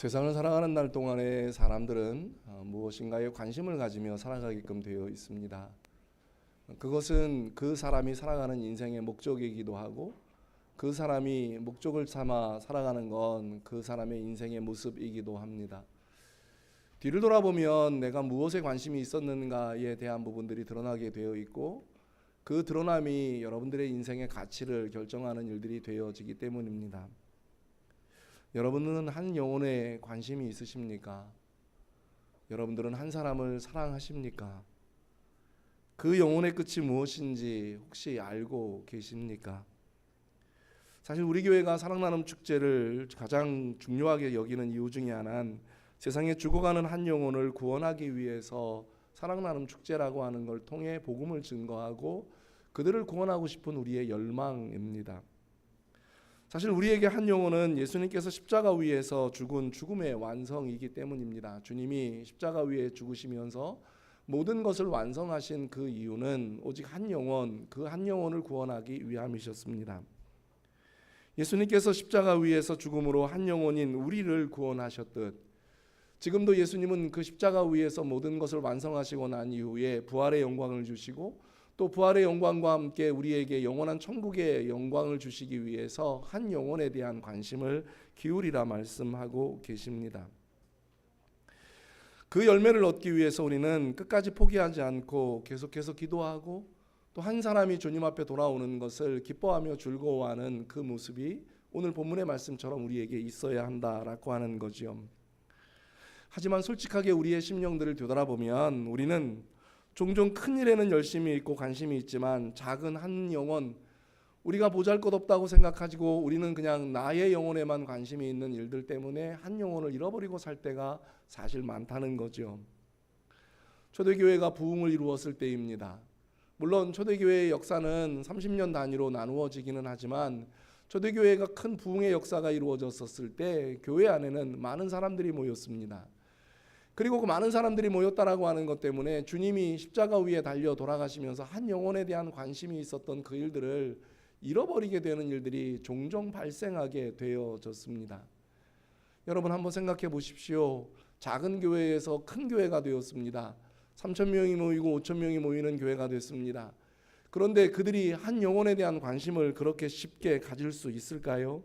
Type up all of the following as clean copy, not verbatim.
세상을 살아가는 날 동안에 사람들은 무엇인가에 관심을 가지며 살아가게끔 되어 있습니다. 그것은 그 사람이 살아가는 인생의 목적이기도 하고, 그 사람이 목적을 삼아 살아가는 건 그 사람의 인생의 모습이기도 합니다. 뒤를 돌아보면 내가 무엇에 관심이 있었는가에 대한 부분들이 드러나게 되어 있고, 그 드러남이 여러분들의 인생의 가치를 결정하는 일들이 되어지기 때문입니다. 여러분은 한 영혼에 관심이 있으십니까? 여러분들은 한 사람을 사랑하십니까? 그 영혼의 끝이 무엇인지 혹시 알고 계십니까? 사실 우리 교회가 사랑나눔 축제를 가장 중요하게 여기는 이유 중에 하나는 세상에 죽어가는 한 영혼을 구원하기 위해서 사랑나눔 축제라고 하는 걸 통해 복음을 증거하고 그들을 구원하고 싶은 우리의 열망입니다. 사실 우리에게 한 영혼은 예수님께서 십자가 위에서 죽은 죽음의 완성이기 때문입니다. 주님이 십자가 위에 죽으시면서 모든 것을 완성하신 그 이유는 오직 한 영혼, 그 한 영혼을 구원하기 위함이셨습니다. 예수님께서 십자가 위에서 죽음으로 한 영혼인 우리를 구원하셨듯, 지금도 예수님은 그 십자가 위에서 모든 것을 완성하시고 난 이후에 부활의 영광을 주시고 또 부활의 영광과 함께 우리에게 영원한 천국의 영광을 주시기 위해서 한 영혼에 대한 관심을 기울이라 말씀하고 계십니다. 그 열매를 얻기 위해서 우리는 끝까지 포기하지 않고 계속해서 기도하고 또 한 사람이 주님 앞에 돌아오는 것을 기뻐하며 즐거워하는 그 모습이 오늘 본문의 말씀처럼 우리에게 있어야 한다라고 하는 거지요. 하지만 솔직하게 우리의 심령들을 되돌아보면 우리는 종종 큰 일에는 열심히 있고 관심이 있지만 작은 한 영혼, 우리가 보잘것없다고 생각하고 우리는 그냥 나의 영혼에만 관심이 있는 일들 때문에 한 영혼을 잃어버리고 살 때가 사실 많다는 거죠. 초대교회가 부흥을 이루었을 때입니다. 물론 초대교회의 역사는 30년 단위로 나누어지기는 하지만 초대교회가 큰 부흥의 역사가 이루어졌을 때 교회 안에는 많은 사람들이 모였습니다. 그리고 그 많은 사람들이 모였다라고 하는 것 때문에 주님이 십자가 위에 달려 돌아가시면서 한 영혼에 대한 관심이 있었던 그 일들을 잃어버리게 되는 일들이 종종 발생하게 되어졌습니다. 여러분 한번 생각해 보십시오. 작은 교회에서 큰 교회가 되었습니다. 3,000명이 모이고 5,000명이 모이는 교회가 됐습니다. 그런데 그들이 한 영혼에 대한 관심을 그렇게 쉽게 가질 수 있을까요?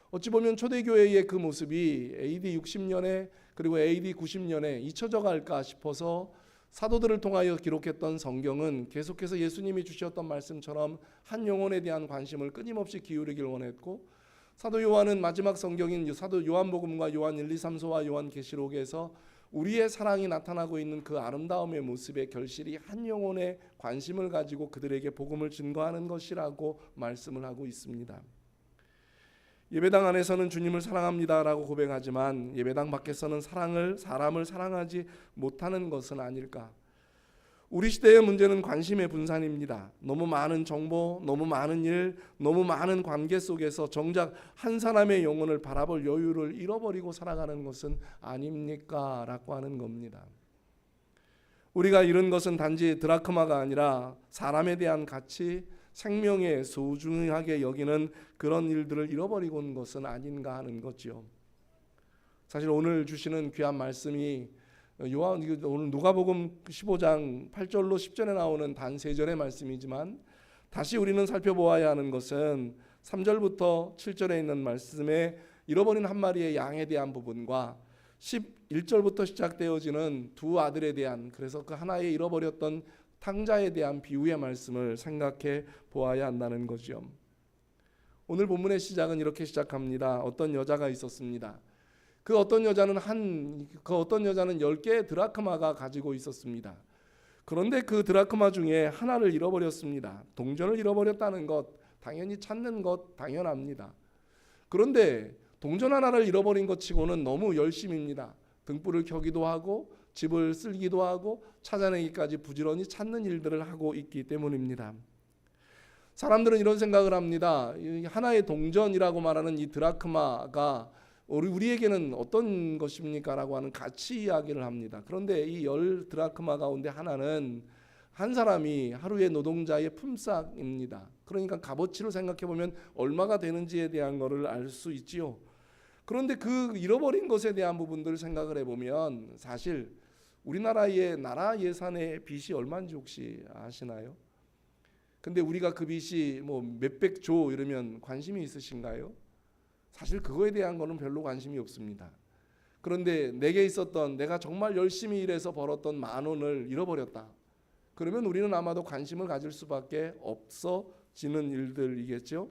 어찌 보면 초대교회의 그 모습이 AD 60년에 그리고 AD 90년에 잊혀져 갈까 싶어서 사도들을 통하여 기록했던 성경은 계속해서 예수님이 주셨던 말씀처럼 한 영혼에 대한 관심을 끊임없이 기울이길 원했고, 사도 요한은 마지막 성경인 사도 요한복음과 요한 1, 2, 3서와 요한 계시록에서 우리의 사랑이 나타나고 있는 그 아름다움의 모습의 결실이 한 영혼의 관심을 가지고 그들에게 복음을 증거하는 것이라고 말씀을 하고 있습니다. 예배당 안에서는 주님을 사랑합니다라고 고백하지만 예배당 밖에서는 사람을 사랑하지 못하는 것은 아닐까? 우리 시대의 문제는 관심의 분산입니다. 너무 많은 정보, 너무 많은 일, 너무 많은 관계 속에서 정작 한 사람의 영혼을 바라볼 여유를 잃어버리고 살아가는 것은 아닙니까? 라고 하는 겁니다. 우리가 잃은 것은 단지 드라크마가 아니라 사람에 대한 가치, 생명에 소중하게 여기는 그런 일들을 잃어버리고 온 것은 아닌가 하는 거죠. 사실 오늘 주시는 귀한 말씀이 오늘 누가복음 15장 8절로 10절에 나오는 단 3절의 말씀이지만 다시 우리는 살펴보아야 하는 것은 3절부터 7절에 있는 말씀에 잃어버린 한 마리의 양에 대한 부분과 11절부터 시작되어지는 두 아들에 대한, 그래서 그 하나의 잃어버렸던 탕자에 대한 비유의 말씀을 생각해 보아야 한다는 거죠. 오늘 본문의 시작은 이렇게 시작합니다. 어떤 여자가 있었습니다. 그 어떤 여자는 10개의 드라크마가 가지고 있었습니다. 그런데 그 드라크마 중에 하나를 잃어버렸습니다. 동전을 잃어버렸다는 것, 당연히 찾는 것 당연합니다. 그런데 동전 하나를 잃어버린 것 치고는 너무 열심입니다. 등불을 켜기도 하고 집을 쓸기도 하고 찾아내기까지 부지런히 찾는 일들을 하고 있기 때문입니다. 사람들은 이런 생각을 합니다. 하나의 동전이라고 말하는 이 드라크마가 우리에게는 어떤 것입니까? 라고 하는 가치 이야기를 합니다. 그런데 이 10 드라크마 가운데 하나는 한 사람이 하루의 노동자의 품삯입니다. 그러니까 값어치로 생각해 보면 얼마가 되는지에 대한 것을 알 수 있지요. 그런데 그 잃어버린 것에 대한 부분들을 생각을 해보면 사실 우리나라의 나라 예산의 빚이 얼마인지 혹시 아시나요? 근데 우리가 그 빚이 뭐 몇백 조 이러면 관심이 있으신가요? 사실 그거에 대한 거는 별로 관심이 없습니다. 그런데 내게 있었던, 내가 정말 열심히 일해서 벌었던 10,000원을 잃어버렸다. 그러면 우리는 아마도 관심을 가질 수밖에 없어지는 일들이겠죠.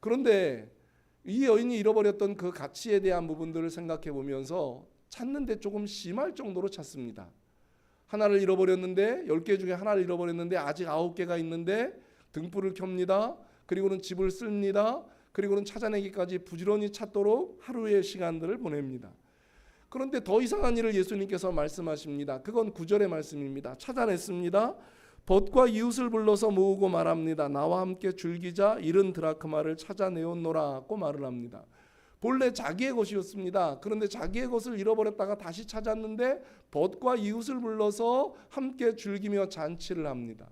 그런데 이 여인이 잃어버렸던 그 가치에 대한 부분들을 생각해 보면서 찾는데 조금 심할 정도로 찾습니다. 하나를 잃어버렸는데 10개 중에 하나를 잃어버렸는데 아직 9개가 있는데 등불을 켭니다. 그리고는 집을 씁니다. 그리고는 찾아내기까지 부지런히 찾도록 하루의 시간들을 보냅니다. 그런데 더 이상한 일을 예수님께서 말씀하십니다. 그건 9절의 말씀입니다. 찾아냈습니다. 벗과 이웃을 불러서 모으고 말합니다. 나와 함께 줄기자 잃은 드라크마를 찾아내었노라고 말을 합니다. 본래 자기의 것이었습니다. 그런데 자기의 것을 잃어버렸다가 다시 찾았는데 벗과 이웃을 불러서 함께 즐기며 잔치를 합니다.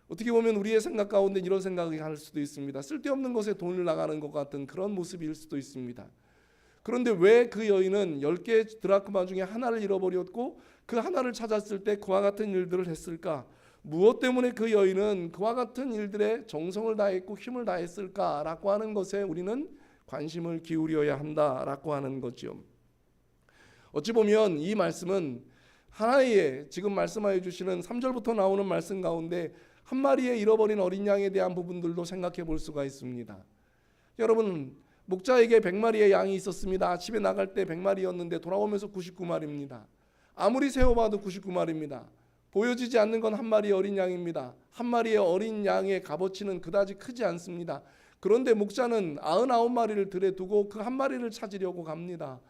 어떻게 보면 우리의 생각 가운데 이런 생각이 할 수도 있습니다. 쓸데없는 것에 돈을 나가는 것 같은 그런 모습일 수도 있습니다. 그런데 왜 그 여인은 10개 드라크마 중에 하나를 잃어버렸고 그 하나를 찾았을 때 그와 같은 일들을 했을까? 무엇 때문에 그 여인은 그와 같은 일들에 정성을 다했고 힘을 다했을까라고 하는 것에 우리는 관심을 기울여야 한다라고 하는 거죠. 어찌 보면 이 말씀은 하나의 지금 말씀하여 주시는 3절부터 나오는 말씀 가운데 한 마리의 잃어버린 어린 양에 대한 부분들도 생각해 볼 수가 있습니다. 여러분, 목자에게 100마리의 양이 있었습니다. 아침에 나갈 때 100마리였는데 돌아오면서 99마리입니다. 아무리 세어봐도 99마리입니다. 보여지지 않는 건 한 마리의 어린 양입니다. 한 마리의 어린 양의 값어치는 그다지 크지 않습니다. 그런데 목자는 99마리를 들에 두고 그 한 마리를 찾으려고 갑니다.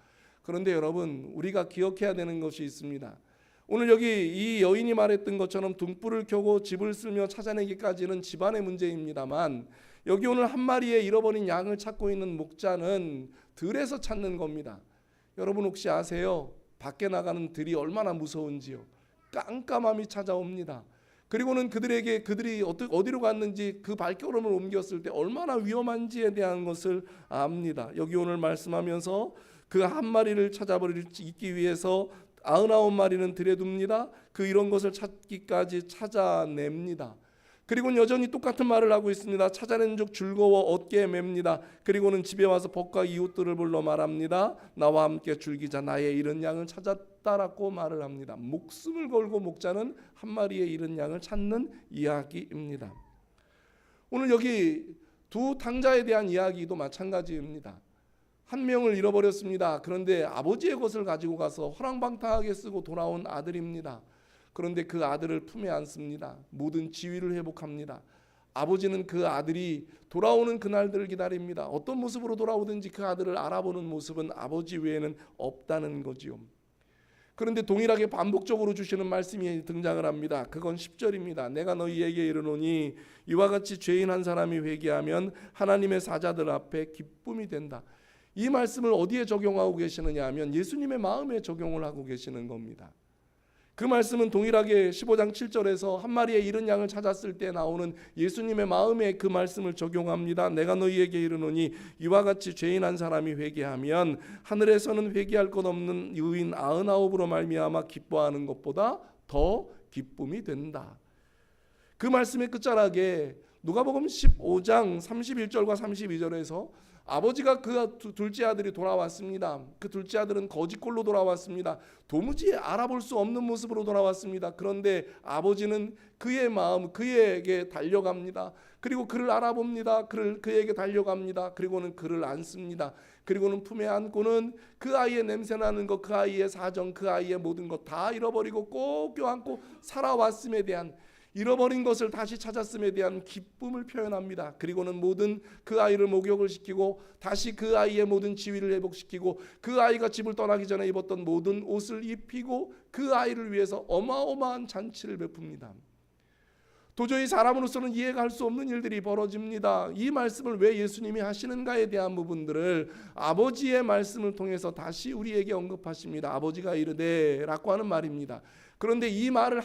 그런데 여러분, 우리가 기억해야 되는 것이 있습니다. 오늘 여기 이 여인이 말했던 것처럼 등불을 켜고 집을 쓸며 찾아내기까지는 집안의 문제입니다만, 여기 오늘 한 마리의 잃어버린 양을 찾고 있는 목자는 들에서 찾는 겁니다. 여러분 혹시 아세요? 밖에 나가는 들이 얼마나 무서운지요. 깜깜함이 찾아옵니다. 그리고는 그들이 어디로 갔는지 그 발걸음을 옮겼을 때 얼마나 위험한지에 대한 것을 압니다. 여기 오늘 말씀하면서 그 한 마리를 찾기 위해서 99마리는 들에 둡니다. 그 이런 것을 찾기까지 찾아냅니다. 그리고는 여전히 똑같은 말을 하고 있습니다. 찾아낸 적 즐거워 어깨에 맵니다. 그리고는 집에 와서 벗과 이웃들을 불러 말합니다. 나와 함께 즐기자 나의 잃은 양을 찾았다라고 말을 합니다. 목숨을 걸고 목자는 한 마리의 잃은 양을 찾는 이야기입니다. 오늘 여기 두 탕자에 대한 이야기도 마찬가지입니다. 한 명을 잃어버렸습니다. 그런데 아버지의 것을 가지고 가서 허랑방탕하게 쓰고 돌아온 아들입니다. 그런데 그 아들을 품에 안습니다. 모든 지위를 회복합니다. 아버지는 그 아들이 돌아오는 그날들을 기다립니다. 어떤 모습으로 돌아오든지 그 아들을 알아보는 모습은 아버지 외에는 없다는 거지요. 그런데 동일하게 반복적으로 주시는 말씀이 등장을 합니다. 그건 10절입니다. 내가 너희에게 이르노니 이와 같이 죄인 한 사람이 회개하면 하나님의 사자들 앞에 기쁨이 된다. 이 말씀을 어디에 적용하고 계시느냐 하면 예수님의 마음에 적용을 하고 계시는 겁니다. 그 말씀은 동일하게 15장 7절에서 한 마리의 잃은 양을 찾았을 때 나오는 예수님의 마음에 그 말씀을 적용합니다. 내가 너희에게 이르노니 이와 같이 죄인 한 사람이 회개하면 하늘에서는 회개할 것 없는 유인 99으로 말미암아 기뻐하는 것보다 더 기쁨이 된다. 그 말씀의 끝자락에 누가복음 15장 31절과 32절에서 아버지가 그 둘째 아들이 돌아왔습니다. 그 둘째 아들은 거짓골로 돌아왔습니다. 도무지 알아볼 수 없는 모습으로 돌아왔습니다. 그런데 아버지는 그의 마음, 그에게 달려갑니다. 그리고 그를 알아봅니다. 그에게 달려갑니다. 그리고는 그를 안습니다. 그리고는 품에 안고는 그 아이의 냄새나는 것, 그 아이의 사정, 그 아이의 모든 것 다 잃어버리고 꼭 껴안고 살아왔음에 대한, 잃어버린 것을 다시 찾았음에 대한 기쁨을 표현합니다. 그리고는 모든 그 아이를 목욕을 시키고 다시 그 아이의 모든 지위를 회복시키고 그 아이가 집을 떠나기 전에 입었던 모든 옷을 입히고 그 아이를 위해서 어마어마한 잔치를 베풉니다. 도저히 사람으로서는 이해가 할 수 없는 일들이 벌어집니다. 이 말씀을 왜 예수님이 하시는가에 대한 부분들을 아버지의 말씀을 통해서 다시 우리에게 언급하십니다. 아버지가 이르되 라고 하는 말입니다. 그런데 이 말을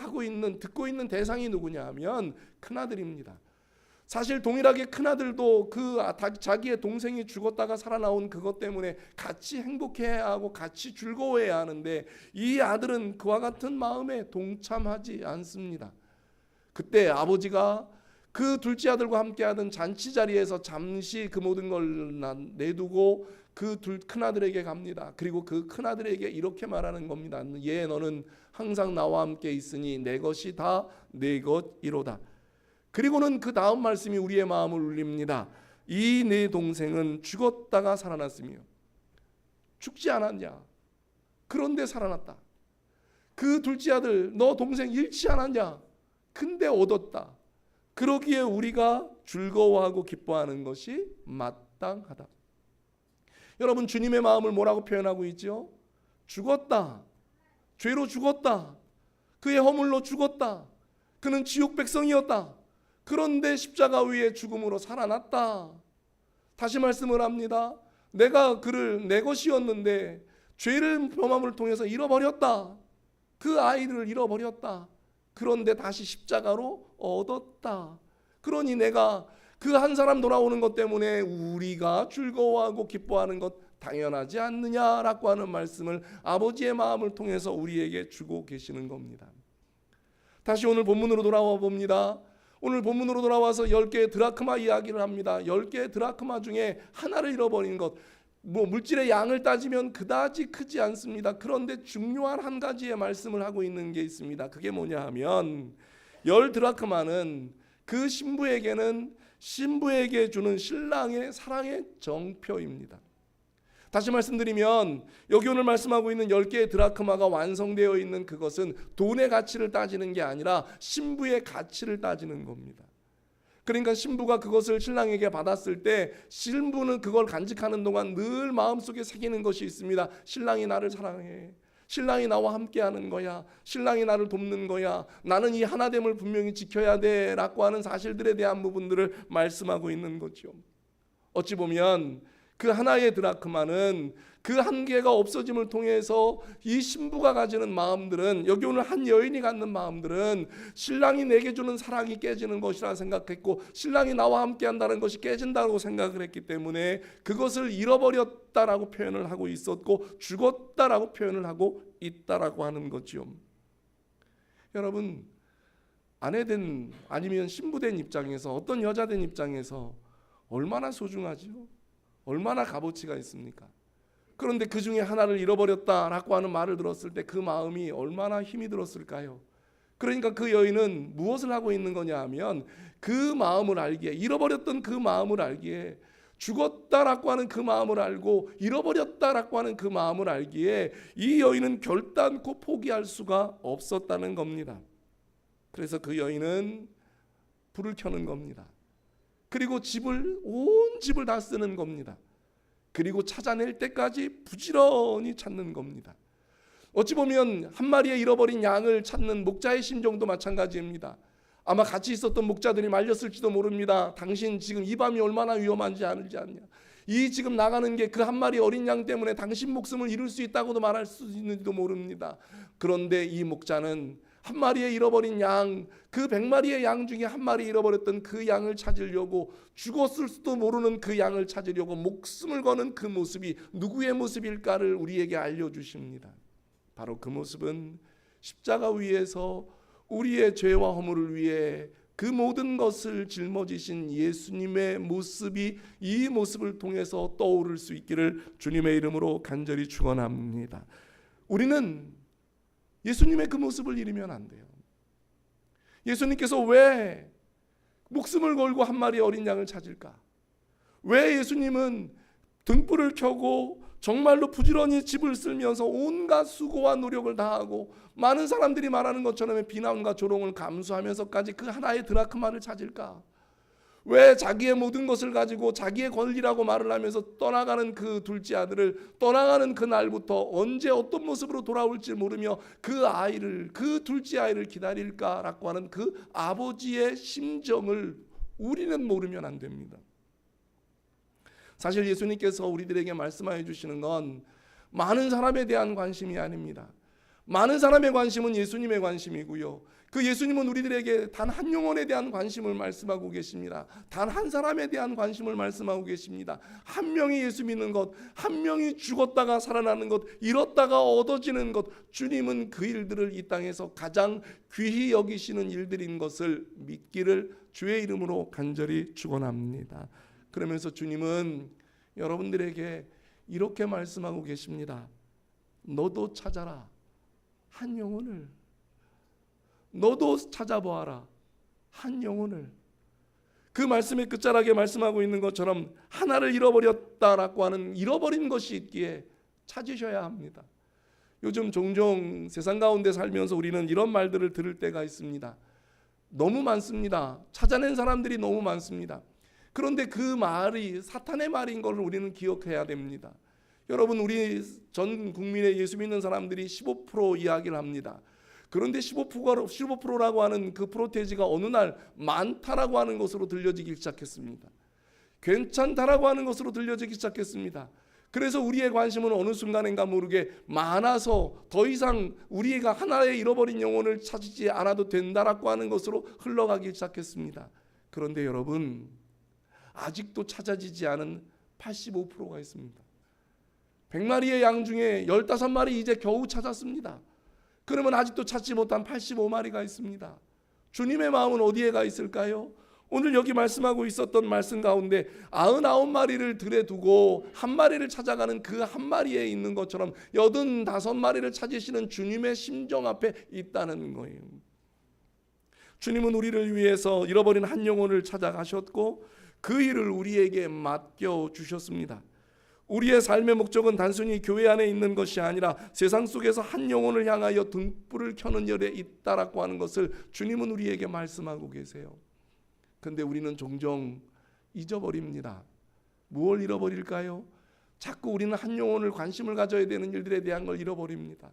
듣고 있는 대상이 누구냐 하면 큰아들입니다. 사실 동일하게 큰아들도 자기의 동생이 죽었다가 살아나온 그것 때문에 같이 행복해야 하고 같이 즐거워해야 하는데 이 아들은 그와 같은 마음에 동참하지 않습니다. 그때 아버지가 그 둘째 아들과 함께하던 잔치 자리에서 잠시 그 모든 걸 내두고 그 큰아들에게 갑니다. 그리고 그 큰아들에게 이렇게 말하는 겁니다. 얘, 너는 항상 나와 함께 있으니 내 것이 다 내 것이로다. 그리고는 그 다음 말씀이 우리의 마음을 울립니다. 이 내 동생은 죽었다가 살아났으며 죽지 않았냐? 그런데 살아났다. 그 둘째 아들, 너 동생 잃지 않았냐? 근데 얻었다. 그러기에 우리가 즐거워하고 기뻐하는 것이 마땅하다. 여러분, 주님의 마음을 뭐라고 표현하고 있죠? 죽었다. 죄로 죽었다. 그의 허물로 죽었다. 그는 지옥 백성이었다. 그런데 십자가 위에 죽음으로 살아났다. 다시 말씀을 합니다. 내가 그를 내 것이었는데 죄를 범함을 통해서 잃어버렸다. 그 아이를 잃어버렸다. 그런데 다시 십자가로 얻었다. 그러니 내가 그 한 사람 돌아오는 것 때문에 우리가 즐거워하고 기뻐하는 것 당연하지 않느냐라고 하는 말씀을 아버지의 마음을 통해서 우리에게 주고 계시는 겁니다. 다시 오늘 본문으로 돌아와 봅니다. 오늘 본문으로 돌아와서 10개의 드라크마 이야기를 합니다. 10개의 드라크마 중에 하나를 잃어버린 것, 물질의 양을 따지면 그다지 크지 않습니다. 그런데 중요한 한 가지의 말씀을 하고 있는 게 있습니다. 그게 뭐냐 하면 10드라크마는 그 신부에게 주는 신랑의 사랑의 정표입니다. 다시 말씀드리면 여기 오늘 말씀하고 있는 10개의 드라크마가 완성되어 있는 그것은 돈의 가치를 따지는 게 아니라 신부의 가치를 따지는 겁니다. 그러니까 신부가 그것을 신랑에게 받았을 때 신부는 그걸 간직하는 동안 늘 마음속에 새기는 것이 있습니다. 신랑이 나를 사랑해. 신랑이 나와 함께하는 거야. 신랑이 나를 돕는 거야. 나는 이 하나됨을 분명히 지켜야 돼 라고 하는 사실들에 대한 부분들을 말씀하고 있는 거죠. 어찌 보면 그 하나의 드라크마는 그 한계가 없어짐을 통해서 이 신부가 가지는 마음들은, 여기 오늘 한 여인이 갖는 마음들은 신랑이 내게 주는 사랑이 깨지는 것이라 생각했고 신랑이 나와 함께 한다는 것이 깨진다고 생각을 했기 때문에 그것을 잃어버렸다라고 표현을 하고 있었고 죽었다라고 표현을 하고 있다라고 하는 거죠. 여러분, 아내된 아니면 신부된 입장에서, 어떤 여자된 입장에서 얼마나 소중하죠? 얼마나 값어치가 있습니까? 그런데 그 중에 하나를 잃어버렸다라고 하는 말을 들었을 때 그 마음이 얼마나 힘이 들었을까요? 그러니까 그 여인은 무엇을 하고 있는 거냐 하면 그 마음을 알기에, 잃어버렸던 그 마음을 알기에, 죽었다라고 하는 그 마음을 알고 잃어버렸다라고 하는 그 마음을 알기에 이 여인은 결단코 포기할 수가 없었다는 겁니다. 그래서 그 여인은 불을 켜는 겁니다. 그리고 온 집을 다 쓰는 겁니다. 그리고 찾아낼 때까지 부지런히 찾는 겁니다. 어찌 보면 한 마리의 잃어버린 양을 찾는 목자의 심정도 마찬가지입니다. 아마 같이 있었던 목자들이 말렸을지도 모릅니다. 당신 지금 이 밤이 얼마나 위험한지 알지 않냐. 이 지금 나가는 게 그 한 마리 어린 양 때문에 당신 목숨을 잃을 수 있다고도 말할 수 있는지도 모릅니다. 그런데 이 목자는 한 마리의 잃어버린 양, 그 100마리의 양 중에 한 마리 잃어버렸던 그 양을 찾으려고, 죽었을 수도 모르는 그 양을 찾으려고 목숨을 거는 그 모습이 누구의 모습일까를 우리에게 알려주십니다. 바로 그 모습은 십자가 위에서 우리의 죄와 허물을 위해 그 모든 것을 짊어지신 예수님의 모습이 이 모습을 통해서 떠오를 수 있기를 주님의 이름으로 간절히 축원합니다. 우리는 예수님의 그 모습을 잃으면 안 돼요. 예수님께서 왜 목숨을 걸고 한 마리 어린 양을 찾을까? 왜 예수님은 등불을 켜고 정말로 부지런히 집을 쓸면서 온갖 수고와 노력을 다하고 많은 사람들이 말하는 것처럼 비난과 조롱을 감수하면서까지 그 하나의 드라크마를 찾을까? 왜 자기의 모든 것을 가지고 자기의 권리라고 말을 하면서 떠나가는 그 둘째 아들을, 떠나가는 그 날부터 언제 어떤 모습으로 돌아올지 모르며 그 둘째 아이를 기다릴까라고 하는 그 아버지의 심정을 우리는 모르면 안 됩니다. 사실 예수님께서 우리들에게 말씀하여 주시는 건 많은 사람에 대한 관심이 아닙니다. 많은 사람의 관심은 예수님의 관심이고요. 그 예수님은 우리들에게 단 한 영혼에 대한 관심을 말씀하고 계십니다. 단 한 사람에 대한 관심을 말씀하고 계십니다. 한 명이 예수 믿는 것, 한 명이 죽었다가 살아나는 것, 잃었다가 얻어지는 것, 주님은 그 일들을 이 땅에서 가장 귀히 여기시는 일들인 것을 믿기를 주의 이름으로 간절히 축원합니다. 그러면서 주님은 여러분들에게 이렇게 말씀하고 계십니다. 너도 찾아라. 한 영혼을. 너도 찾아보아라. 한 영혼을. 그 말씀의 끝자락에 말씀하고 있는 것처럼 하나를 잃어버렸다라고 하는 잃어버린 것이 있기에 찾으셔야 합니다. 요즘 종종 세상 가운데 살면서 우리는 이런 말들을 들을 때가 있습니다. 너무 많습니다. 찾아낸 사람들이 너무 많습니다. 그런데 그 말이 사탄의 말인 것을 우리는 기억해야 됩니다. 여러분, 우리 전 국민의 예수 믿는 사람들이 15% 이야기를 합니다. 그런데 15%라고 하는 그 프로테이지가 어느 날 많다라고 하는 것으로 들려지기 시작했습니다. 괜찮다라고 하는 것으로 들려지기 시작했습니다. 그래서 우리의 관심은 어느 순간인가 모르게 많아서 더 이상 우리가 하나의 잃어버린 영혼을 찾지 않아도 된다라고 하는 것으로 흘러가기 시작했습니다. 그런데 여러분, 아직도 찾아지지 않은 85%가 있습니다. 100마리의 양 중에 15마리 이제 겨우 찾았습니다. 그러면 아직도 찾지 못한 85마리가 있습니다. 주님의 마음은 어디에 가 있을까요? 오늘 여기 말씀하고 있었던 말씀 가운데 99마리를 들에 두고 한 마리를 찾아가는 그 한 마리에 있는 것처럼 85마리를 찾으시는 주님의 심정 앞에 있다는 거예요. 주님은 우리를 위해서 잃어버린 한 영혼을 찾아가셨고 그 일을 우리에게 맡겨 주셨습니다. 우리의 삶의 목적은 단순히 교회 안에 있는 것이 아니라 세상 속에서 한 영혼을 향하여 등불을 켜는 일에 있다라고 하는 것을 주님은 우리에게 말씀하고 계세요. 그런데 우리는 종종 잊어버립니다. 무엇을 잃어버릴까요? 자꾸 우리는 한 영혼을 관심을 가져야 되는 일들에 대한 걸 잃어버립니다.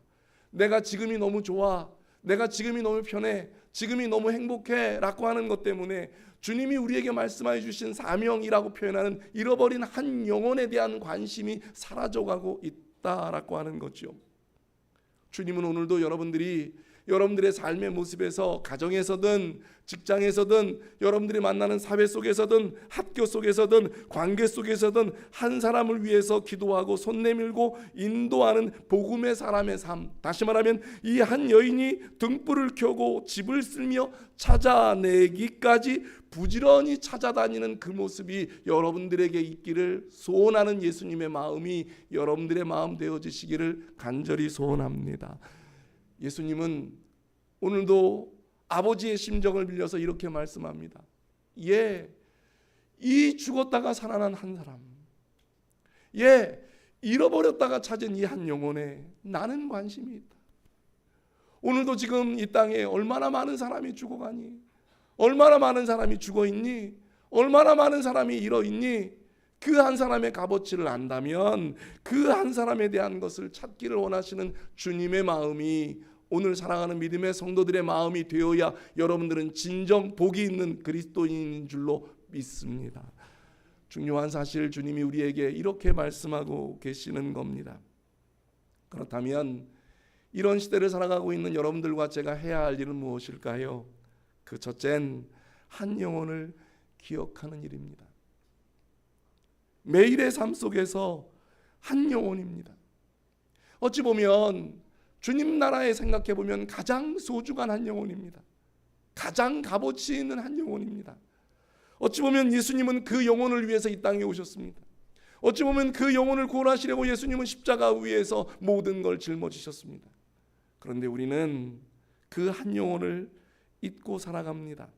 내가 지금이 너무 좋아, 내가 지금이 너무 편해, 지금이 너무 행복해 라고 하는 것 때문에 주님이 우리에게 말씀해 주신 사명이라고 표현하는 잃어버린 한 영혼에 대한 관심이 사라져가고 있다라고 하는 거죠. 주님은 오늘도 여러분들의 삶의 모습에서 가정에서든 직장에서든 여러분들이 만나는 사회 속에서든 학교 속에서든 관계 속에서든 한 사람을 위해서 기도하고 손 내밀고 인도하는 복음의 사람의 삶, 다시 말하면 이 한 여인이 등불을 켜고 집을 쓸며 찾아내기까지 부지런히 찾아다니는 그 모습이 여러분들에게 있기를 소원하는 예수님의 마음이 여러분들의 마음 되어지시기를 간절히 소원합니다. 예수님은 오늘도 아버지의 심정을 빌려서 이렇게 말씀합니다. 이 죽었다가 살아난 한 사람, 잃어버렸다가 찾은 이 한 영혼에 나는 관심이 있다. 오늘도 지금 이 땅에 얼마나 많은 사람이 죽어가니? 얼마나 많은 사람이 죽어있니? 얼마나 많은 사람이 잃어있니? 그 한 사람의 값어치를 안다면 그 한 사람에 대한 것을 찾기를 원하시는 주님의 마음이 오늘 사랑하는 믿음의 성도들의 마음이 되어야 여러분들은 진정 복이 있는 그리스도인인 줄로 믿습니다. 중요한 사실, 주님이 우리에게 이렇게 말씀하고 계시는 겁니다. 그렇다면 이런 시대를 살아가고 있는 여러분들과 제가 해야 할 일은 무엇일까요? 그 첫째는 한 영혼을 기억하는 일입니다. 매일의 삶 속에서 한 영혼입니다. 어찌 보면 주님 나라에 생각해 보면 가장 소중한 한 영혼입니다. 가장 값어치 있는 한 영혼입니다. 어찌 보면 예수님은 그 영혼을 위해서 이 땅에 오셨습니다. 어찌 보면 그 영혼을 구원하시려고 예수님은 십자가 위에서 모든 걸 짊어지셨습니다. 그런데 우리는 그 한 영혼을 잊고 살아갑니다.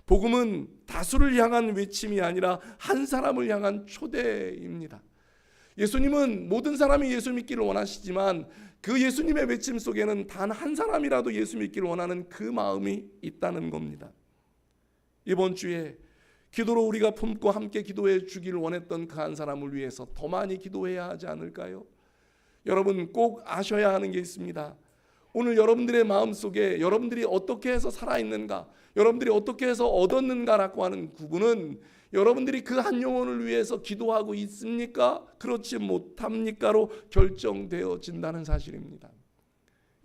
복음은 다수를 향한 외침이 아니라 한 사람을 향한 초대입니다. 예수님은 모든 사람이 예수 믿기를 원하시지만 그 예수님의 외침 속에는 단 한 사람이라도 예수 믿기를 원하는 그 마음이 있다는 겁니다. 이번 주에 기도로 우리가 품고 함께 기도해 주기를 원했던 그 한 사람을 위해서 더 많이 기도해야 하지 않을까요? 여러분, 꼭 아셔야 하는 게 있습니다. 오늘 여러분들의 마음속에 여러분들이 어떻게 해서 살아있는가, 여러분들이 어떻게 해서 얻었는가라고 하는 구분은 여러분들이 그 한 영혼을 위해서 기도하고 있습니까? 그렇지 못합니까로 결정되어진다는 사실입니다.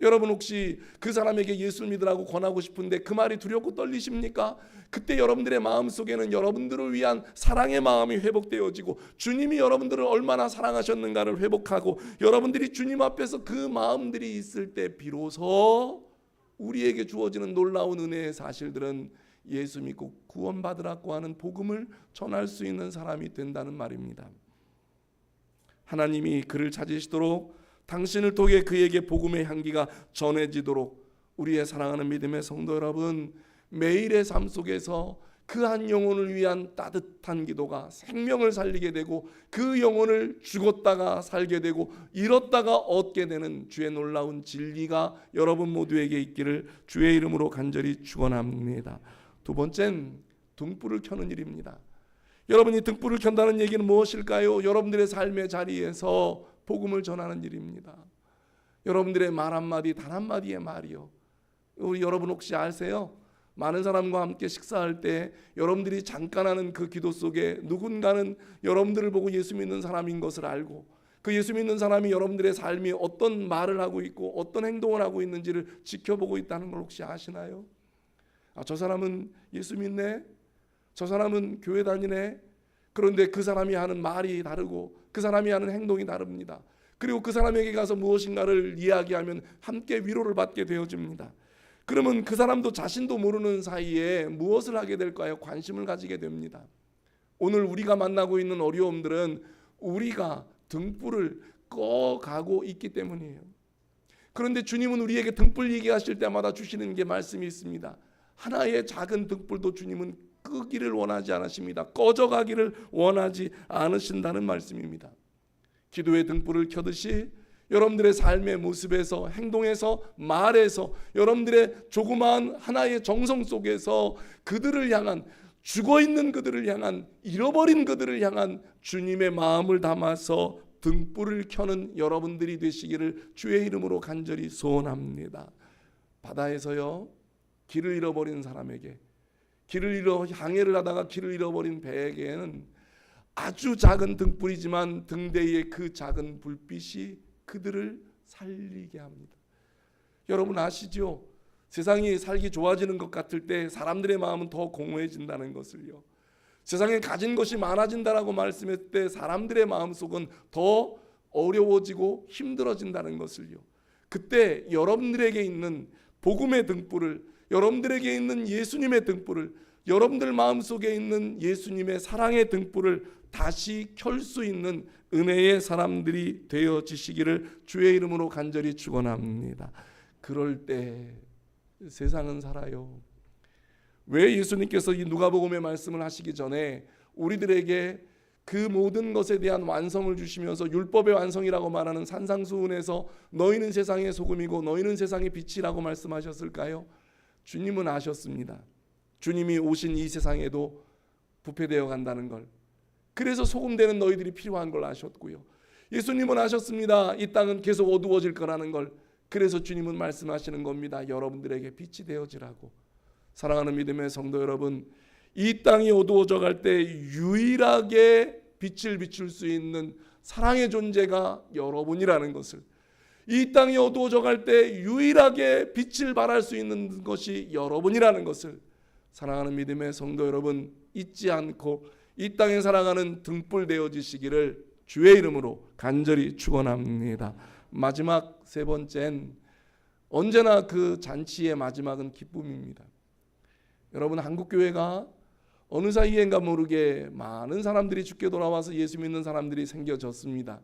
여러분 혹시 그 사람에게 예수 믿으라고 권하고 싶은데 그 말이 두렵고 떨리십니까? 그때 여러분들의 마음속에는 여러분들을 위한 사랑의 마음이 회복되어지고 주님이 여러분들을 얼마나 사랑하셨는가를 회복하고 여러분들이 주님 앞에서 그 마음들이 있을 때 비로소 우리에게 주어지는 놀라운 은혜의 사실들은 예수 믿고 구원받으라고 하는 복음을 전할 수 있는 사람이 된다는 말입니다. 하나님이 그를 찾으시도록 당신을 통해 그에게 복음의 향기가 전해지도록 우리의 사랑하는 믿음의 성도 여러분, 매일의 삶 속에서 그 한 영혼을 위한 따뜻한 기도가 생명을 살리게 되고 그 영혼을 죽었다가 살게 되고 잃었다가 얻게 되는 주의 놀라운 진리가 여러분 모두에게 있기를 주의 이름으로 간절히 축원합니다. 두 번째는 등불을 켜는 일입니다. 여러분이 등불을 켠다는 얘기는 무엇일까요? 여러분들의 삶의 자리에서 복음을 전하는 일입니다. 여러분들의 말 한마디 단 한마디의 말이요. 우리 여러분 혹시 아세요? 많은 사람과 함께 식사할 때 여러분들이 잠깐 하는 그 기도 속에 누군가는 여러분들을 보고 예수 믿는 사람인 것을 알고 그 예수 믿는 사람이 여러분들의 삶이 어떤 말을 하고 있고 어떤 행동을 하고 있는지를 지켜보고 있다는 걸 혹시 아시나요? 저 사람은 예수 믿네? 저 사람은 교회 다니네? 그런데 그 사람이 하는 말이 다르고 그 사람이 하는 행동이 다릅니다. 그리고 그 사람에게 가서 무엇인가를 이야기하면 함께 위로를 받게 되어집니다. 그러면 그 사람도 자신도 모르는 사이에 무엇을 하게 될까요? 관심을 가지게 됩니다. 오늘 우리가 만나고 있는 어려움들은 우리가 등불을 꺼가고 있기 때문이에요. 그런데 주님은 우리에게 등불 얘기하실 때마다 주시는 게 말씀이 있습니다. 하나의 작은 등불도 주님은 끄기를 원하지 않으십니다. 꺼져가기를 원하지 않으신다는 말씀입니다. 기도의 등불을 켜듯이 여러분들의 삶의 모습에서 행동에서 말에서 여러분들의 조그마한 하나의 정성 속에서 그들을 향한 죽어있는 그들을 향한 잃어버린 그들을 향한 주님의 마음을 담아서 등불을 켜는 여러분들이 되시기를 주의 이름으로 간절히 소원합니다. 바다에서요 길을 잃어버린 사람에게 항해를 하다가 길을 잃어버린 배에게는 아주 작은 등불이지만 등대의 그 작은 불빛이 그들을 살리게 합니다. 여러분 아시죠? 세상이 살기 좋아지는 것 같을 때 사람들의 마음은 더 공허해진다는 것을요. 세상에 가진 것이 많아진다라고 말씀했을 때 사람들의 마음속은 더 어려워지고 힘들어진다는 것을요. 그때 여러분들에게 있는 복음의 등불을, 여러분들에게 있는 예수님의 등불을, 여러분들 마음속에 있는 예수님의 사랑의 등불을 다시 켤 수 있는 은혜의 사람들이 되어지시기를 주의 이름으로 간절히 축원합니다. 그럴 때 세상은 살아요. 왜 예수님께서 이 누가복음의 말씀을 하시기 전에 우리들에게 그 모든 것에 대한 완성을 주시면서 율법의 완성이라고 말하는 산상수훈에서 너희는 세상의 소금이고 너희는 세상의 빛이라고 말씀하셨을까요? 주님은 아셨습니다. 주님이 오신 이 세상에도 부패되어 간다는 걸. 그래서 소금되는 너희들이 필요한 걸 아셨고요. 예수님은 아셨습니다. 이 땅은 계속 어두워질 거라는 걸. 그래서 주님은 말씀하시는 겁니다. 여러분들에게 빛이 되어지라고. 사랑하는 믿음의 성도 여러분, 이 땅이 어두워져 갈 때 유일하게 빛을 비출 수 있는 사랑의 존재가 여러분이라는 것을, 이 땅이 어두워져 갈 때 유일하게 빛을 발할 수 있는 것이 여러분이라는 것을 사랑하는 믿음의 성도 여러분 잊지 않고 이 땅에 살아가는 등불 되어지시기를 주의 이름으로 간절히 축원합니다. 마지막 세 번째는 언제나 그 잔치의 마지막은 기쁨입니다. 여러분 한국교회가 어느 사이엔가 모르게 많은 사람들이 죽게 돌아와서 예수 믿는 사람들이 생겨졌습니다.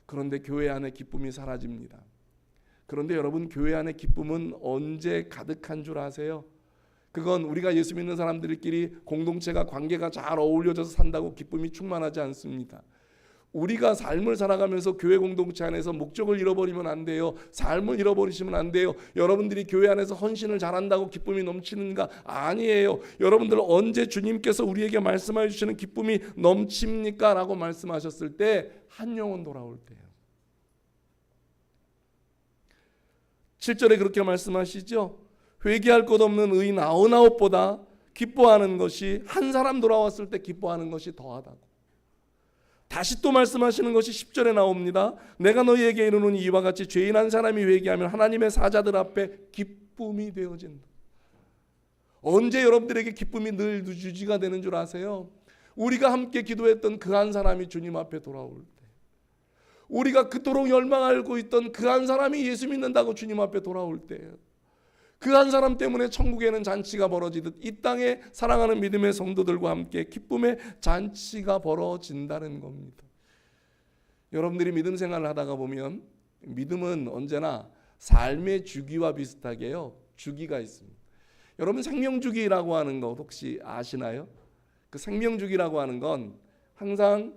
그런데 교회 안에 기쁨이 사라집니다. 그런데 여러분 교회 안에 기쁨은 언제 가득한 줄 아세요? 그건 우리가 예수 믿는 사람들끼리 공동체가 관계가 잘 어울려져서 산다고 기쁨이 충만하지 않습니다. 우리가 삶을 살아가면서 교회 공동체 안에서 목적을 잃어버리면 안 돼요. 삶을 잃어버리시면 안 돼요. 여러분들이 교회 안에서 헌신을 잘한다고 기쁨이 넘치는가? 아니에요. 여러분들 언제 주님께서 우리에게 말씀해 주시는 기쁨이 넘칩니까? 라고 말씀하셨을 때 한 영혼 돌아올 때예요. 7절에 그렇게 말씀하시죠. 회개할 것 없는 의인 99보다 기뻐하는 것이 한 사람 돌아왔을 때 기뻐하는 것이 더하다고. 다시 또 말씀하시는 것이 10절에 나옵니다. 내가 너희에게 이르노니 이와 같이 죄인 한 사람이 회개하면 하나님의 사자들 앞에 기쁨이 되어진다. 언제 여러분들에게 기쁨이 늘 유지가 되는 줄 아세요? 우리가 함께 기도했던 그 한 사람이 주님 앞에 돌아올 때, 우리가 그토록 열망하고 있던 그 한 사람이 예수 믿는다고 주님 앞에 돌아올 때예요. 그 한 사람 때문에 천국에는 잔치가 벌어지듯 이 땅에 사랑하는 믿음의 성도들과 함께 기쁨의 잔치가 벌어진다는 겁니다. 여러분들이 믿음 생활을 하다가 보면 믿음은 언제나 삶의 주기와 비슷하게요, 주기가 있습니다. 여러분 생명주기라고 하는 거 혹시 아시나요? 그 생명주기라고 하는 건 항상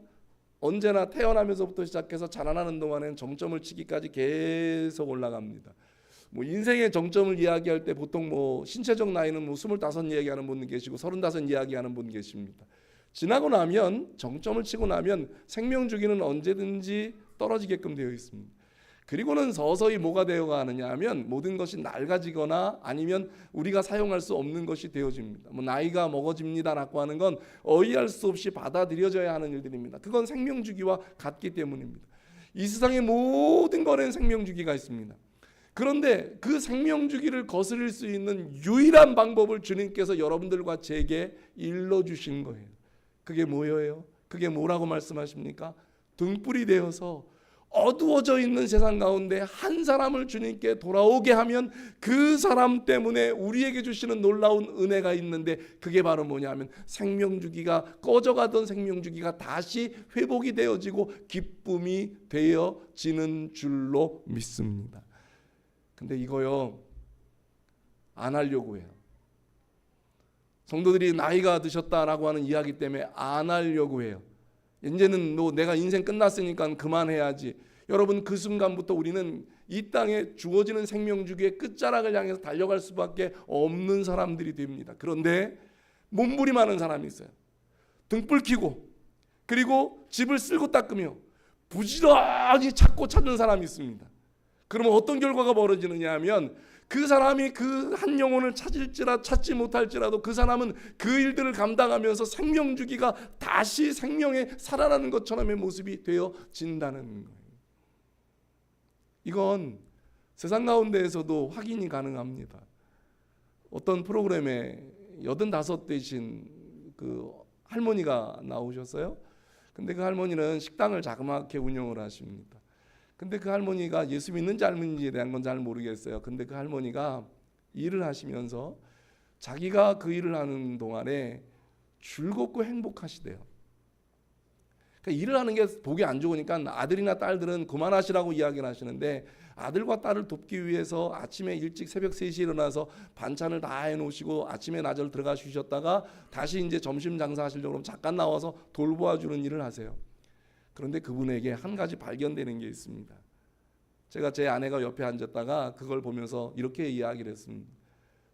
언제나 태어나면서부터 시작해서 자라나는 동안에는 정점을 치기까지 계속 올라갑니다. 뭐 인생의 정점을 이야기할 때 보통 뭐 신체적 나이는 뭐 25 이야기하는 분 계시고 35 이야기하는 분 계십니다. 지나고 나면 정점을 치고 나면 생명주기는 언제든지 떨어지게끔 되어 있습니다. 그리고는 서서히 뭐가 되어가느냐 하면 모든 것이 낡아지거나 아니면 우리가 사용할 수 없는 것이 되어집니다. 뭐 나이가 먹어집니다라고 하는 건 어이할 수 없이 받아들여져야 하는 일들입니다. 그건 생명주기와 같기 때문입니다. 이 세상의 모든 것에는 생명주기가 있습니다. 그런데 그 생명주기를 거스릴 수 있는 유일한 방법을 주님께서 여러분들과 제게 일러주신 거예요. 그게 뭐예요? 그게 뭐라고 말씀하십니까? 등불이 되어서 어두워져 있는 세상 가운데 한 사람을 주님께 돌아오게 하면 그 사람 때문에 우리에게 주시는 놀라운 은혜가 있는데, 그게 바로 뭐냐면 생명주기가 꺼져가던 생명주기가 다시 회복이 되어지고 기쁨이 되어지는 줄로 믿습니다. 근데 이거요 안 하려고 해요. 성도들이 나이가 드셨다라고 하는 이야기 때문에 안 하려고 해요. 이제는 뭐 내가 인생 끝났으니까 그만해야지. 여러분 그 순간부터 우리는 이 땅에 주어지는 생명주기의 끝자락을 향해서 달려갈 수밖에 없는 사람들이 됩니다. 그런데 몸부림하는 사람이 있어요. 등불 켜고 그리고 집을 쓸고 닦으며 부지런히 찾는 사람이 있습니다. 그러면 어떤 결과가 벌어지느냐 하면 그 사람이 그 한 영혼을 찾지 못할지라도 그 사람은 그 일들을 감당하면서 생명주기가 다시 생명에 살아나는 것처럼의 모습이 되어진다는 거예요. 이건 세상 가운데에서도 확인이 가능합니다. 어떤 프로그램에 85 되신 그 할머니가 나오셨어요. 근데 그 할머니는 식당을 자그맣게 운영을 하십니다. 근데 그 할머니가 예수 믿는지 안 믿는지에 대한 건 잘 모르겠어요. 근데 그 할머니가 일을 하시면서 자기가 그 일을 하는 동안에 즐겁고 행복하시대요. 그러니까 일을 하는 게 보기 안 좋으니까 아들이나 딸들은 그만하시라고 이야기를 하시는데, 아들과 딸을 돕기 위해서 아침에 일찍 새벽 3시에 일어나서 반찬을 다 해놓으시고 아침에 나절 들어가 쉬셨다가 다시 이제 점심 장사하시려고 그러면 잠깐 나와서 돌보아주는 일을 하세요. 그런데 그분에게 한 가지 발견되는 게 있습니다. 제가 제 아내가 옆에 앉았다가 그걸 보면서 이렇게 이야기를 했습니다.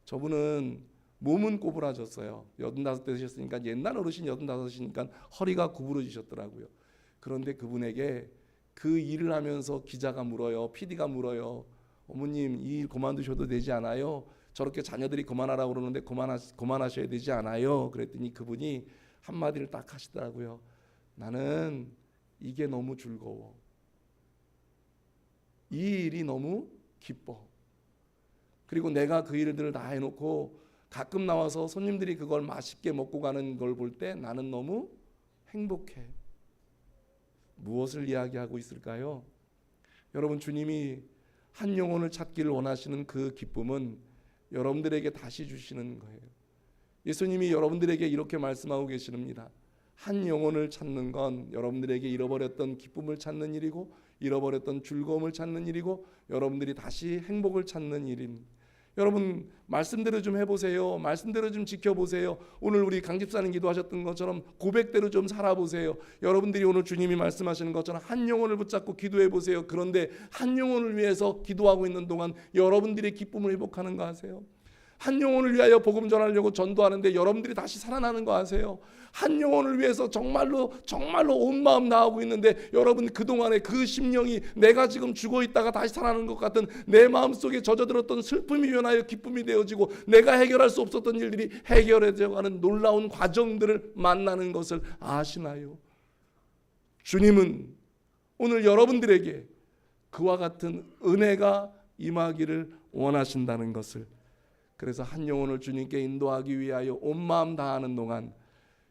저분은 몸은 꼬부라졌어요. 85 되셨으니까 옛날 어르신 85이니까 허리가 구부러지셨더라고요. 그런데 그분에게 그 일을 하면서 기자가 물어요. PD가 물어요. 어머님 이 일 그만두셔도 되지 않아요? 저렇게 자녀들이 그만하라고 그러는데 그만하셔야 되지 않아요? 그랬더니 그분이 한마디를 딱 하시더라고요. 나는 이게 너무 즐거워. 이 일이 너무 기뻐. 그리고 내가 그 일들을 다 해놓고 가끔 나와서 손님들이 그걸 맛있게 먹고 가는 걸 볼 때 나는 너무 행복해. 무엇을 이야기하고 있을까요? 여러분, 주님이 한 영혼을 찾기를 원하시는 그 기쁨은 여러분들에게 다시 주시는 거예요. 예수님이 여러분들에게 이렇게 말씀하고 계십니다. 한 영혼을 찾는 건 여러분들에게 잃어버렸던 기쁨을 찾는 일이고, 잃어버렸던 즐거움을 찾는 일이고, 여러분들이 다시 행복을 찾는 일입니다. 여러분 말씀대로 좀 해보세요. 말씀대로 좀 지켜보세요. 오늘 우리 강 집사님 기도하셨던 것처럼 고백대로 좀 살아보세요. 여러분들이 오늘 주님이 말씀하시는 것처럼 한 영혼을 붙잡고 기도해보세요. 그런데 한 영혼을 위해서 기도하고 있는 동안 여러분들의 기쁨을 회복하는 거 아세요? 한 영혼을 위하여 복음 전하려고 전도하는데 여러분들이 다시 살아나는 거 아세요? 한 영혼을 위해서 정말로 온 마음 다하고 있는데 여러분 그동안에 그 심령이 내가 지금 죽어 있다가 다시 살아나는 것 같은 내 마음속에 젖어들었던 슬픔이 변하여 기쁨이 되어지고 내가 해결할 수 없었던 일들이 해결해져 가는 놀라운 과정들을 만나는 것을 아시나요? 주님은 오늘 여러분들에게 그와 같은 은혜가 임하기를 원하신다는 것을, 그래서 한 영혼을 주님께 인도하기 위하여 온 마음 다하는 동안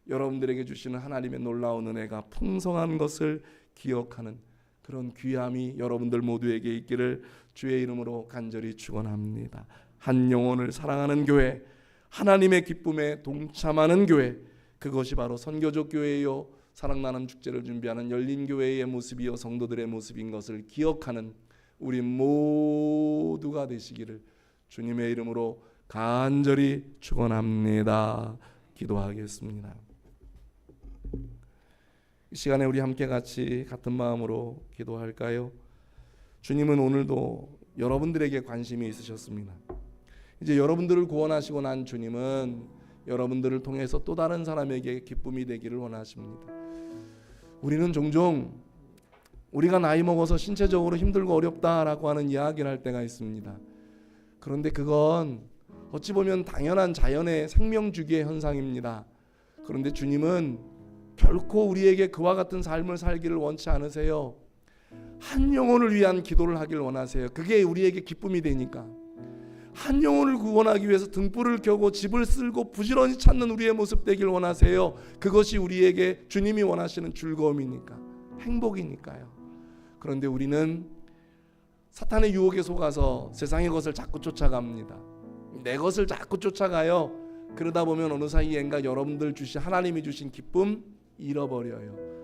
여러분들에게 주시는 하나님의 놀라운 은혜가 풍성한 것을 기억하는 그런 귀함이 여러분들 모두에게 있기를 주의 이름으로 간절히 축원합니다. 한 영혼을 사랑하는 교회, 하나님의 기쁨에 동참하는 교회, 그것이 바로 선교적 교회요 사랑 나눔 축제를 준비하는 열린 교회의 모습이요 성도들의 모습인 것을 기억하는 우리 모두가 되시기를 주님의 이름으로 간절히 축원합니다. 기도하겠습니다. 이 시간에 우리 함께 같이 같은 마음으로 기도할까요? 주님은 오늘도 여러분들에게 관심이 있으셨습니다. 이제 여러분들을 구원하시고 난 주님은 여러분들을 통해서 또 다른 사람에게 기쁨이 되기를 원하십니다. 우리는 종종 우리가 나이 먹어서 신체적으로 힘들고 어렵다라고 하는 이야기를 할 때가 있습니다. 그런데 그건 어찌 보면 당연한 자연의 생명주기의 현상입니다. 그런데 주님은 결코 우리에게 그와 같은 삶을 살기를 원치 않으세요. 한 영혼을 위한 기도를 하길 원하세요. 그게 우리에게 기쁨이 되니까. 한 영혼을 구원하기 위해서 등불을 켜고 집을 쓸고 부지런히 찾는 우리의 모습 되길 원하세요. 그것이 우리에게 주님이 원하시는 즐거움이니까, 행복이니까요. 그런데 우리는 사탄의 유혹에 속아서 세상의 것을 자꾸 쫓아갑니다. 내 것을 자꾸 쫓아가요. 그러다 보면 어느 사이엔가 여러분들 주신, 하나님이 주신 기쁨 잃어버려요.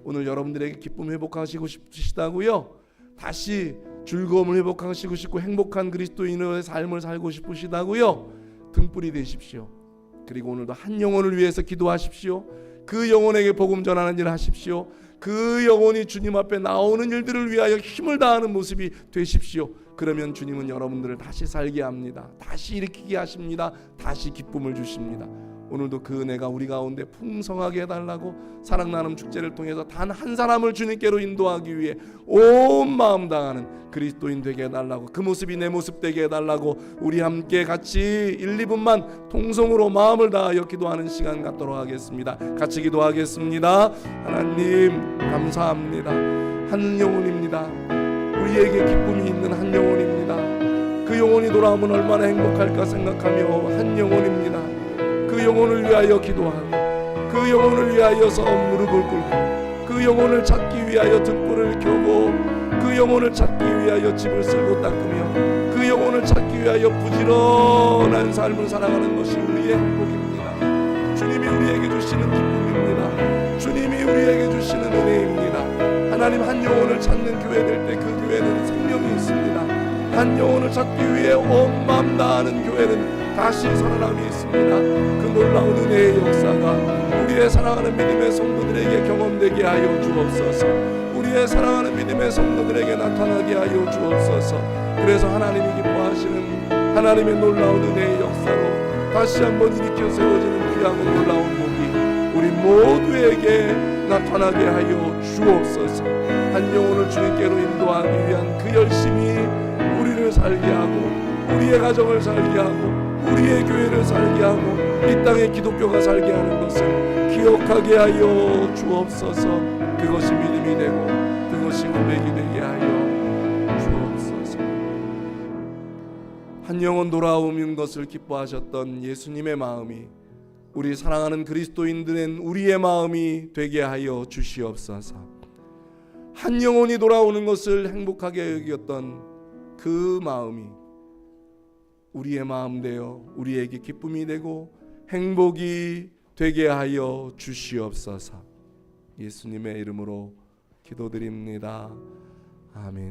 오늘 여러분들에게 기쁨 회복하시고 싶으시다고요? 다시 즐거움을 회복하시고 싶고 행복한 그리스도인의 삶을 살고 싶으시다고요? 등불이 되십시오. 그리고 오늘도 한 영혼을 위해서 기도하십시오. 그 영혼에게 복음 전하는 일을 하십시오. 그 영혼이 주님 앞에 나오는 일들을 위하여 힘을 다하는 모습이 되십시오. 그러면 주님은 여러분들을 다시 살게 합니다. 다시 일으키게 하십니다. 다시 기쁨을 주십니다. 오늘도 그 은혜가 우리 가운데 풍성하게 해달라고 사랑 나눔 축제를 통해서 단 한 사람을 주님께로 인도하기 위해 온 마음 다하는 그리스도인 되게 해달라고, 그 모습이 내 모습 되게 해달라고 우리 함께 같이 1, 2분만 통성으로 마음을 다하여 기도하는 시간 갖도록 하겠습니다. 같이 기도하겠습니다. 하나님 감사합니다. 한 영혼입니다. 우리에게 기쁨이 있는 한 영혼입니다. 그 영혼이 돌아오면 얼마나 행복할까 생각하며 한 영혼입니다. 그 영혼을 위하여 기도하고, 그 영혼을 위하여서 무릎을 꿇고, 그 영혼을 찾기 위하여 등불을 켜고, 그 영혼을 찾기 위하여 집을 쓸고 닦으며, 그 영혼을 찾기 위하여 부지런한 삶을 살아가는 것이 우리의 행복입니다. 주님이 우리에게 주시는 기쁨입니다. 주님이 우리에게 주시는 은혜입니다. 하나님, 한 영혼을 찾는 교회 될 때 그 교회는 생명이 있습니다. 한 영혼을 찾기 위해 온 마음 다하는 교회는 다시 살아남이 있습니다. 그 놀라운 은혜의 역사가 우리의 사랑하는 믿음의 성도들에게 경험되게 하여 주옵소서. 우리의 사랑하는 믿음의 성도들에게 나타나게 하여 주옵소서. 그래서 하나님이 기뻐하시는 하나님의 놀라운 은혜의 역사로 다시 한번 일으켜 세워지는 귀하고 놀라운 복이 우리 모두에게 나타나게 하여 주옵소서. 한 영혼을 주님께로 인도하기 위한 그 열심이 우리를 살게 하고, 우리의 가정을 살게 하고, 우리의 교회를 살게 하고, 이 땅의 기독교가 살게 하는 것을 기억하게 하여 주옵소서. 그것이 믿음이 되고 그것이 고백이 되게 하여 주옵소서. 한 영혼 돌아오는 것을 기뻐하셨던 예수님의 마음이 우리 사랑하는 그리스도인들은 우리의 마음이 되게 하여 주시옵소서. 한 영혼이 돌아오는 것을 행복하게 여겼던 그 마음이 우리의 마음 되어 우리에게 기쁨이 되고 행복이 되게 하여 주시옵소서. 예수님의 이름으로 기도드립니다. 아멘.